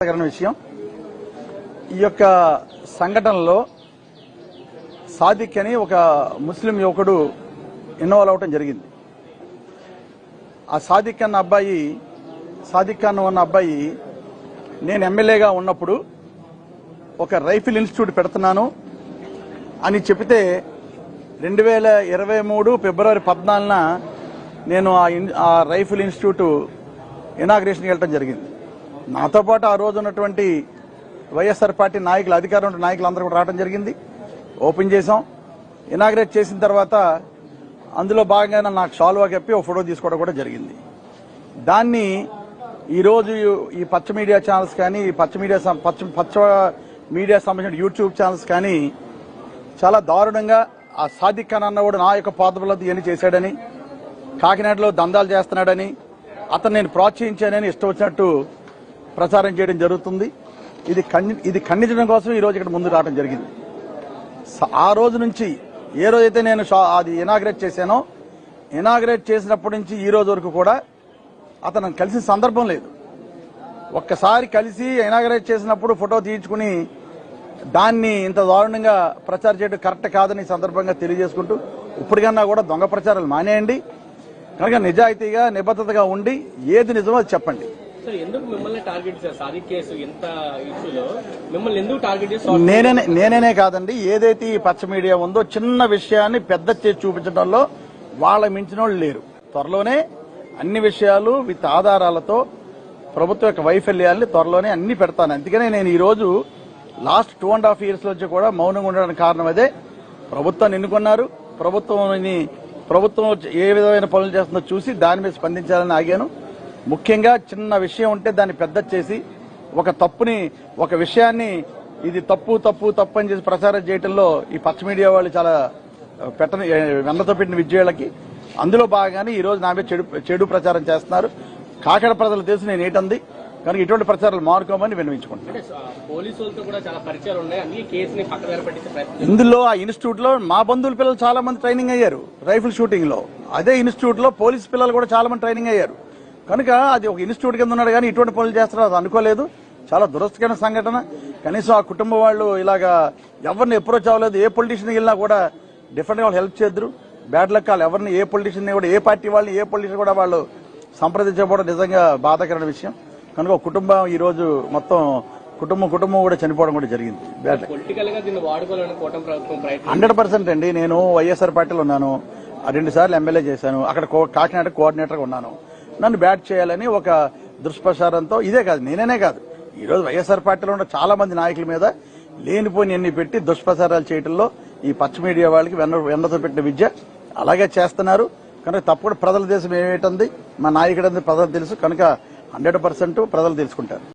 విషయం ఈ యొక్క సంఘటనలో సాదిక్ అని ఒక ముస్లిం యువకుడు ఇన్వాల్వ్ అవటం జరిగింది. ఆ సాదిక్ ఖాన్ ఉన్న అబ్బాయి నేను ఎమ్మెల్యేగా ఉన్నప్పుడు ఒక రైఫిల్ ఇన్స్టిట్యూట్ పెడుతున్నాను అని చెబితే 2023 ఫిబ్రవరి 14న నేను ఆ రైఫిల్ ఇన్స్టిట్యూట్ ఇనాగ్రేషన్కి వెళ్ళటం జరిగింది. నాతో పాటు ఆ రోజు ఉన్నటువంటి వైఎస్ఆర్ పార్టీ నాయకులు, అధికారం ఉన్న నాయకులు అందరూ కూడా రావడం జరిగింది. ఓపెన్ చేశాం. ఇనాగ్రేట్ చేసిన తర్వాత అందులో భాగంగా నాకు షాల్వా కప్పి ఒక ఫోటో తీసుకోవడం కూడా జరిగింది. దాన్ని ఈరోజు ఈ పచ్చ మీడియా ఛానల్స్ కానీ, పచ్చ మీడియా సంబంధించిన యూట్యూబ్ ఛానల్స్ కానీ చాలా దారుణంగా ఆ సాదిక్ ఖాన్ అన్నవాడు నా యొక్క పాదబలతో ఇవన్నీ చేశాడని, కాకినాడలో దందాలు చేస్తున్నాడని, అతను నేను ప్రోత్సహించానని ఇష్టం వచ్చినట్టు ప్రచారం చేయడం జరుగుతుంది. ఇది ఖండించడం కోసం ఈ రోజు ఇక్కడ ముందు రావడం జరిగింది. ఆ రోజు నుంచి ఏ రోజైతే నేను అది ఇనాగ్రేట్ చేశానో, ఇనాగ్రేట్ చేసినప్పటి నుంచి ఈ రోజు వరకు కూడా అతను కలిసిన సందర్భం లేదు. ఒక్కసారి కలిసి ఇనాగ్రేట్ చేసినప్పుడు ఫోటో తీయించుకుని దాన్ని ఇంత దారుణంగా ప్రచారం చేయడం కరెక్ట్ కాదని సందర్భంగా తెలియజేసుకుంటూ, ఇప్పటికన్నా కూడా దొంగ ప్రచారాలు మానేయండి. కనుక నిజాయితీగా నిబద్ధతగా ఉండి ఏది నిజమో అది చెప్పండి. నేనే కాదండి, ఏదైతే ఈ పచ్చ మీడియా ఉందో చిన్న విషయాన్ని పెద్ద చేసి చూపించడంలో వాళ్ళ మించిన వాళ్ళు లేరు. త్వరలోనే అన్ని విషయాలు విత్ ఆధారాలతో ప్రభుత్వం యొక్క వైఫల్యాన్ని త్వరలోనే అన్ని పెడతాను. అందుకనే నేను ఈ రోజు లాస్ట్ 2.5 years నుంచి కూడా మౌనంగా ఉండడానికి కారణం అదే. ప్రభుత్వాన్ని ఎన్నుకున్నారు, ప్రభుత్వం ఏ విధమైన పనులు చేస్తుందో చూసి దాని మీద స్పందించాలని ఆగాను. ముఖ్యంగా చిన్న విషయం ఉంటే దాన్ని పెద్ద చేసి ఒక విషయాన్ని ఇది తప్పు అని చేసి ప్రచారం చేయడంలో ఈ పచ్చ మీడియా వాళ్ళు చాలా వెన్నతో పెట్టిన విజయాలకి అందులో భాగంగానే ఈ రోజు నా మీద చెడు ప్రచారం చేస్తున్నారు. కాకినాడ ప్రజలు తెలిసి నేను ఏంటంది కనుక ఇటువంటి ప్రచారాలు మానుకోమని విన్నవించుకుంటున్నాను. ఇందులో ఆ ఇన్స్టిట్యూట్ లో మా బంధువుల పిల్లలు చాలా మంది ట్రైనింగ్ అయ్యారు రైఫిల్ షూటింగ్ లో. అదే ఇన్స్టిట్యూట్ లో పోలీసు పిల్లలు కూడా చాలా మంది ట్రైనింగ్ అయ్యారు. కనుక అది ఒక ఇన్స్టిట్యూట్ కింద ఉన్నాడు కానీ ఇటువంటి పనులు చేస్తున్నారు అది అనుకోలేదు. చాలా దురస్థకరమైన సంఘటన. కనీసం ఆ కుటుంబం వాళ్ళు ఇలాగా ఎవరిని అప్రోచ్ అవ్వలేదు. ఏ పొలిటీషియన్ వెళ్ళినా కూడా డిఫరెంట్ గా వాళ్ళు హెల్ప్ చేద్దరు. బ్యాడ్ లక్ వాళ్ళు ఎవరిని, ఏ పొలిటీషియన్ కూడా, ఏ పార్టీ వాళ్ళని, ఏ పొలిటీషియన్ కూడా వాళ్ళు సంప్రదించకపోవడం నిజంగా బాధాకరమైన విషయం. కనుక ఒక కుటుంబం ఈ రోజు మొత్తం కుటుంబం కూడా చనిపోవడం కూడా జరిగింది. 100% అండి. నేను వైఎస్ఆర్ పార్టీలో ఉన్నాను, 2 సార్లు ఎమ్మెల్యే చేశాను, అక్కడ కాకినాడ కోఆర్డినేటర్ గా ఉన్నాను. నన్ను బ్యాట్ చేయాలని ఒక దుష్ప్రచారంతో, ఇదే కాదు నేనే కాదు, ఈ రోజు వైఎస్ఆర్ పార్టీలో ఉన్న చాలా మంది నాయకుల మీద లేనిపోని ఎన్ని పెట్టి దుష్ప్రచారాలు చేయడంలో ఈ పచ్చ మీడియా వాళ్ళకి వెన్నతో పెట్టిన విద్య అలాగే చేస్తున్నారు. కనుక తప్పకుండా ప్రజల దేశం ఏమిటంది, మా నాయకుడు ప్రజలు తెలుసు. కనుక 100% ప్రజలు తెలుసుకుంటారు.